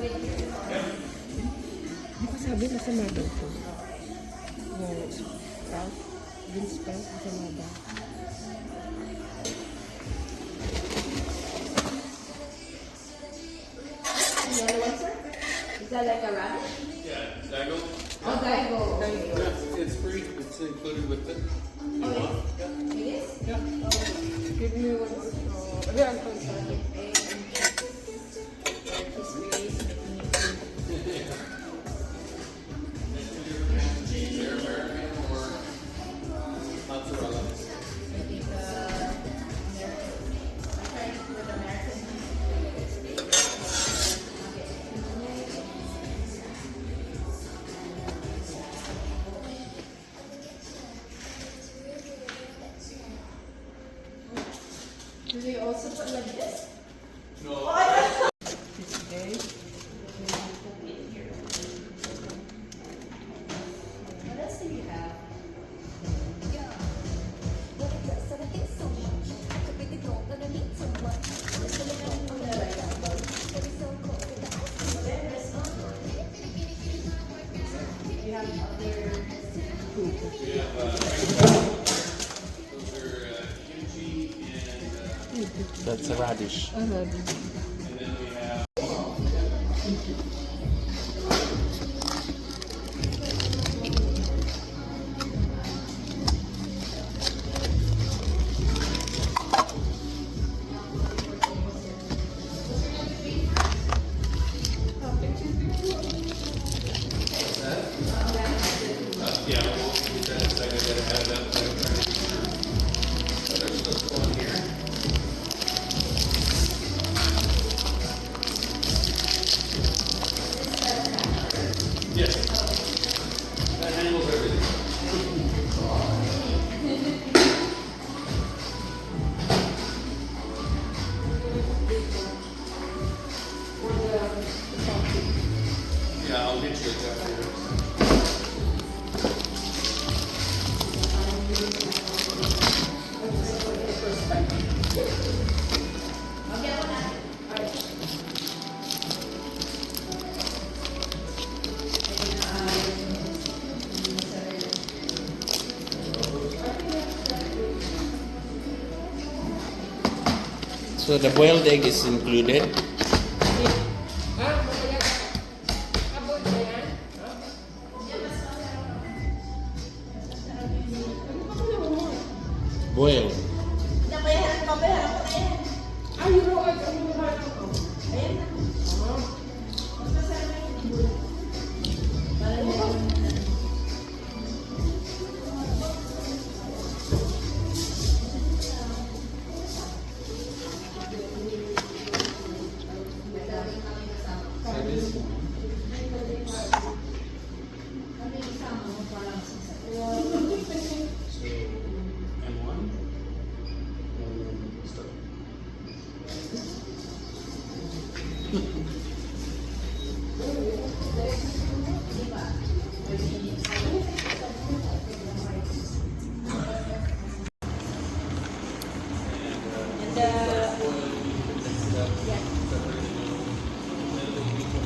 Di ko sabi, masama daw ito. Sprout. Bean sprout, masama daw. Yellow one, sir? Is that like a radish? Yeah, Dago. Oh, Daigo. It's free. It's included with it. You Oh, want? it is? Yeah. Give me one also. Here, I'm sorry. Egg and cheese base. They're American or mozzarella. I think American. I'm trying to put American. Do they also put like this? No. This day. What else do you have? You have other We have those are kimchi and That's a radish. then we have yeah. That's I gotta have that. So there's this one here. Yes. That handles everything. Yeah, I'll get you a cup. So the boiled egg is included. Abot na yan? Boiled. Ay, yung road. Ano yung harap ko? And one. Start.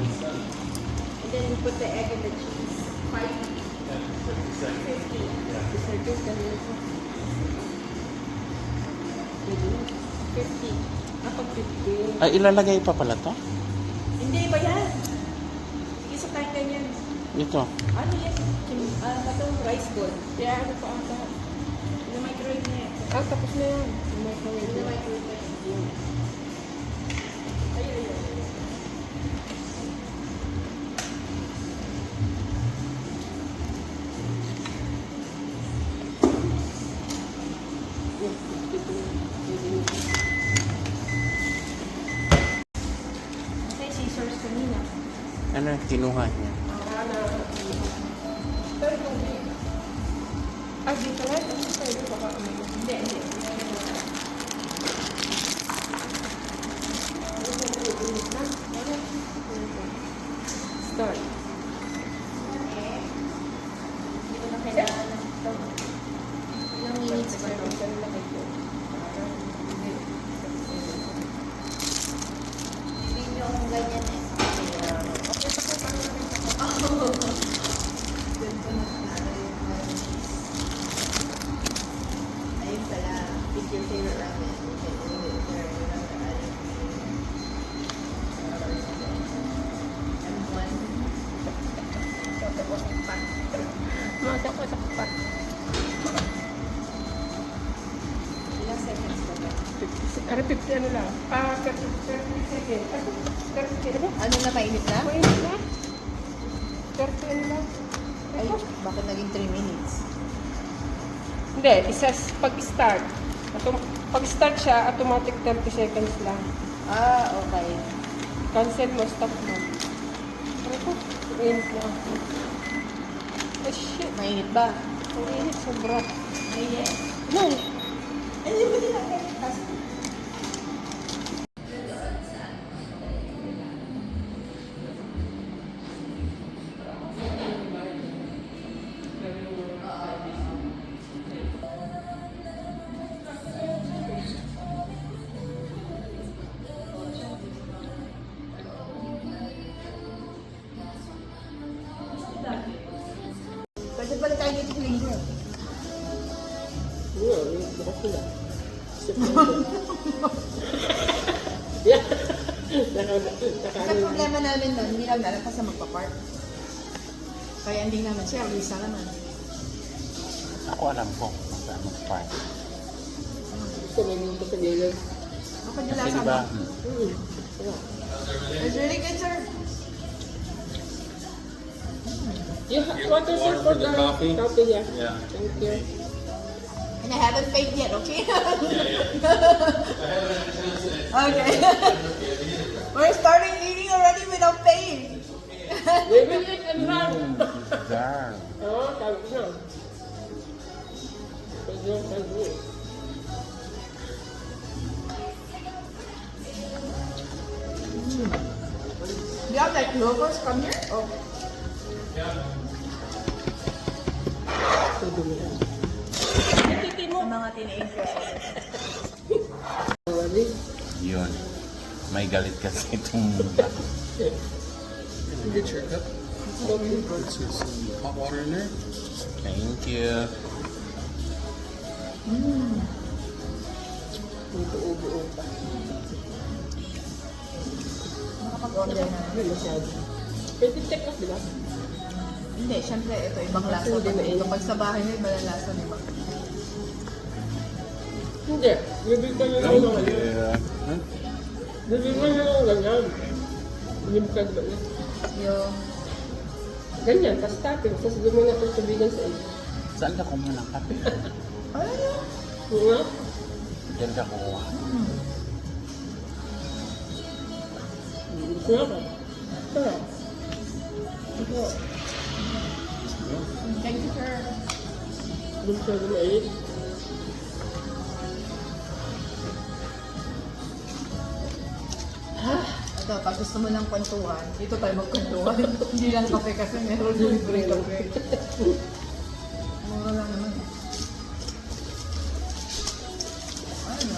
And then we put the egg and the cheese. 5 50. The circus kanina ko. 50. Kapag 50. Ay, ilalagay pa pala to? Hindi ba yan? Sige sa tayo ganyan. Ito. Ano yan? Itong rice bowl. Kaya ano pa ata? Na-microwave na yan. Ah, tapos na yan. Yung microwave na. Na-microwave na yan. Ayun, ayun. May scissors kanina. Ano, kinuha niya. Pero kung di. Ah, di pala. Ano pwede baka may. Hindi, hindi. Start. Hindi ko na kailangan ng ito. Ilang minutes ba ito? Hindi nyo akong ganyan eh. Pero 50 ano lang. 30 seconds. 30 seconds. Ano na, mainit na? Mainit na. 30 ano lang. Ay, bakit naging 3 minutes? Hindi, pag-start. Pag-start siya, automatic 30 seconds lang. Ah, okay. Cancel mo, stop mo. Pero po, mainit na. Oh shit, Mainit ba? ang init, sobra. Mainit. No, Hindi ba nila mainit? Pwede pala tayo dito cleaner. Ang problema namin nun, hindi namin alam pa sa magpa-park. Kaya hindi naman siya, Lisa naman. Ako alam ko kung saan mag-park. Ako nila Kasi sa diba, It's really good, sir. you want to Water for the coffee? yeah. Yeah. Thank you. And I haven't paid yet, okay? Yeah, Okay. We're starting eating already without paying. We will eat and run. darn. Oo, sabi ko na. Sabi ko. Do you have like locals come here? Oh. Sa mga teenagers. Yun. May galit kasi itong Get your cup. Put some hot water in there. thank you. Nakapag-order na. Pwede check off, di ba? Hindi, syempre ito ibang lasa. Kapag sa bahay mo, ibang lasa, di ba? Hindi. Bibig ka na lang Thank ng ano. you. Huh? Bibig ka na lang ganyan. Limited ba na? Yung, Ganyan, tapos topping. Tapos doon mo na ito tubigan sa iyo. Saan ka kumuha ng kape? ano yun? Oo nga. Diyan ka kuha. Gusto nga ba? Sarap. Ito. Thank you, sir. Doon siya lumait. Ito, pag gusto mo ng kwentuhan, dito tayo magkwentuhan. Hindi lang kape kasi meron libre kape. Mura lang naman. Ano?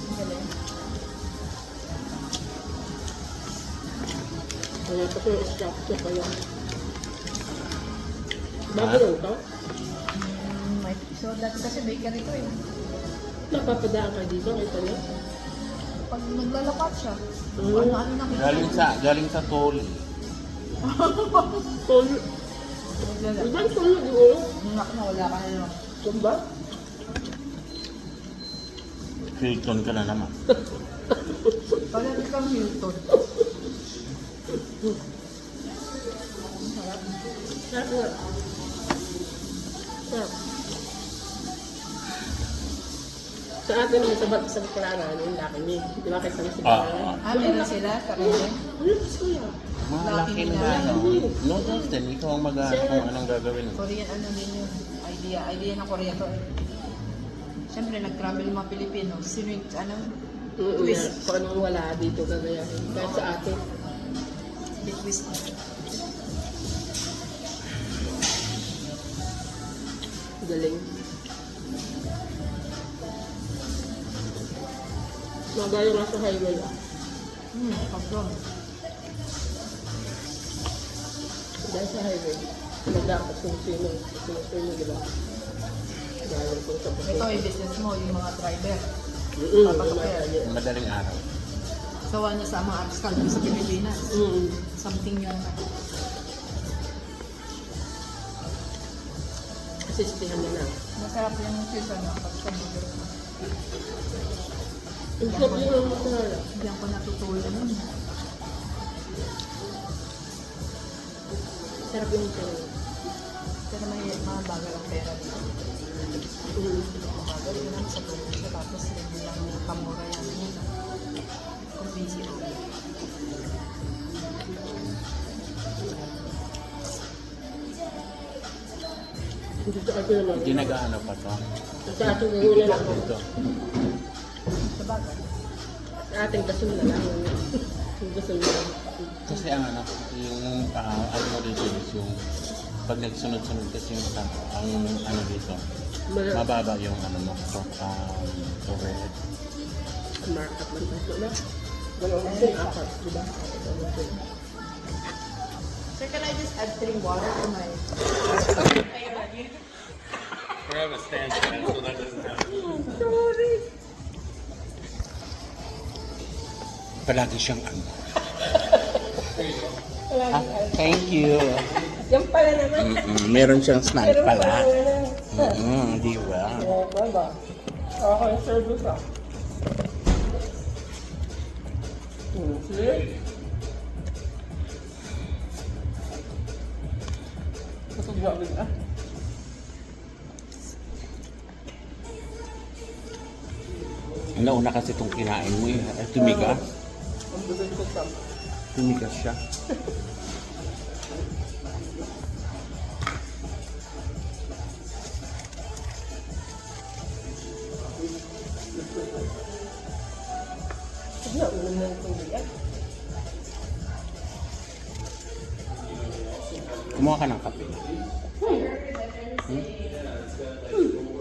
Ang galing. Kaya ito yung structure pa yan. Bago lang ito. So, dati kasi bakery ko eh. Napapadaan ka dito, kita niyo. Pag naglalapat siya, Mm. ano nakikita. Galing sa Toli. Tolo. Naglalap. Ibang tolo, di ko. Nak na wala ka na naman. Sumba? Hilton ka na naman. Pala kang Hilton. Sarap. Sarap nga. Sarap. Sa atin naman sa Clara, ano yung laki niya. Di ba kaysa sa Clara? Meron sila, karene. Ano gusto niya? Mga laki na na. ano. No, Justin, ikaw ang kung anong gagawin mo. Korean ano din yun. Idea ng Korea to eh. Siyempre, nag-travel yung mga Pilipino. Sino yung, ano, Twist. Kung anong wala dito gagayahin. Kahit sa atin. the twist. Galing. Magayo nga sa highway ah. Pagkong. Dahil sa highway, nagdapat kung sino, di ba? Dahil kung sa Ito yung business mo, yung mga driver. Madaling araw. Sawa niya sa mga abscond sa Pilipinas. Something yun. Sistihan na lang. Masarap yung season na pag sa burger. Ang sarap yun ang masarap. Diyan ko natutulan nun. Sarap yung sarap. Pero may mga bagal ang pera dito. Bagal yun lang sa burger. Tapos hindi lang kamura yan. Kung busy ako. Hindi sa atin naman. Hindi nag-ano pa to. Sa atin ngayon na lang. Dito. Sa bagal. Sa ating gasol na lang. Yung gasol na lang. Kasi ang ano, yung ano mo dito is yung pag nagsunod-sunod kasi yung ang ano dito, mababa yung ano mo, overhead. Markup man tayo na. Dalawang kasi apat, di ba? Sir, can I just add 3 water to my... We have a stand fan, so that doesn't happen. Sorry. Palagi siyang ano. Thank you. Yan pala naman. Meron siyang snack Meron pala. naman. Di ba? Oo, ba? Okay, service ah. See? Busog na agad ah. Nauna kasi itong kinain mo eh. Tumigas. Ang busog ko sa. Tumigas siya. Sige, ulam na itong bigat. Kumuha ka ng kape.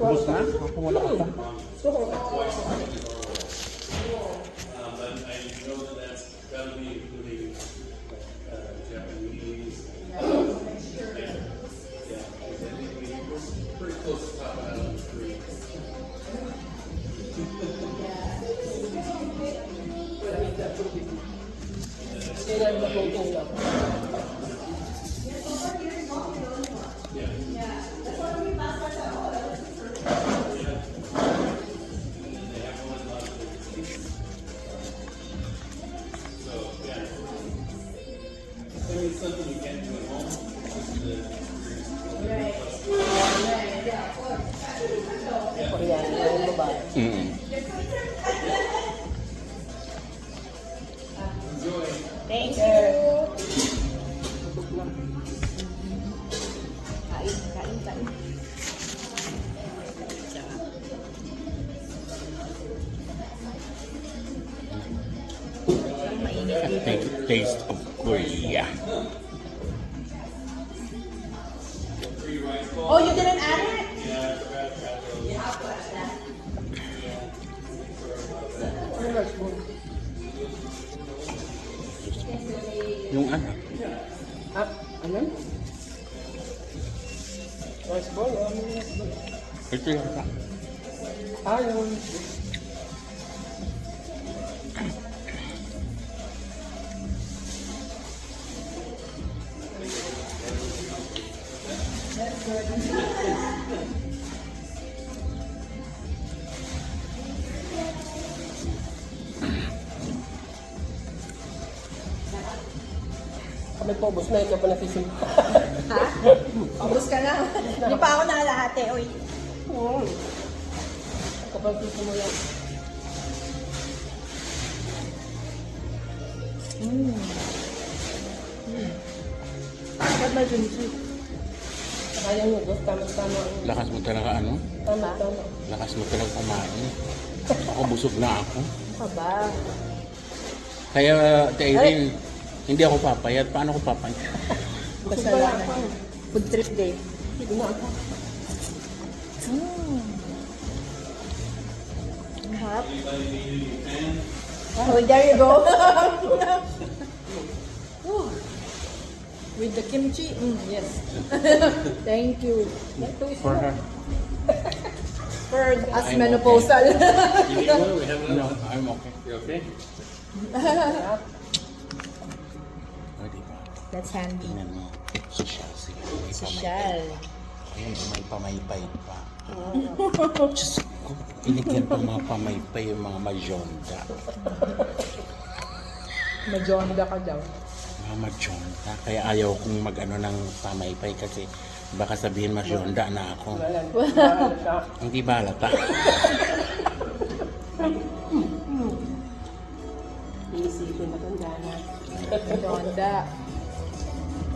Ubus na? Ako wala ka pa. So, But I know that that's got to be including Japanese. Yeah, because I think we're pretty close to top out on the three. kailan ba itong tulap? I mean, it's something you can't do at home. Koreano na yung babae. Thank you. Kain, kain, kain. Taste of Korea. Oh, you didn't add it? Ano ba spoon? Yung ano? Ah, ano? Rice ball? Ano yung rice ball? Ito yung sa. Ah, yung... Kami po, boss na ikaw pa nasisimpa. Ha? Pabus ka na. Hindi pa ako nakalahati, oy. Oo. Kapag gusto mo yan. Ba't ba kimchi? Kaya nyo, boss, tama-tama. Lakas mo talaga ano? Tama-tama. Lakas mo talaga kumain. Ako busog na ako. Ano ba? Kaya, Irene, hindi ako papayat. Paano ko papayat? Basta lang. Food trip day. Sige na ako. Ang hap. Oh, there you go. Oh. With the kimchi? Yes. Thank you. For her. For us I'm menopausal. You need one? We have No, another. I'm okay. You okay? O, diba? That's handy. Tingnan mo. Social. Sige. May pamay. Social. Ayun, may pamaypay pa. Diyos ko, binigyan pa mga pamaypay yung mga majonda. Majonda ka daw. Mga majonda. Kaya ayaw kong mag-ano ng pamaypay kasi baka sabihin majonda na ako. Wala ka. Hindi ba halata? Iisipin na kung gana. Majonda.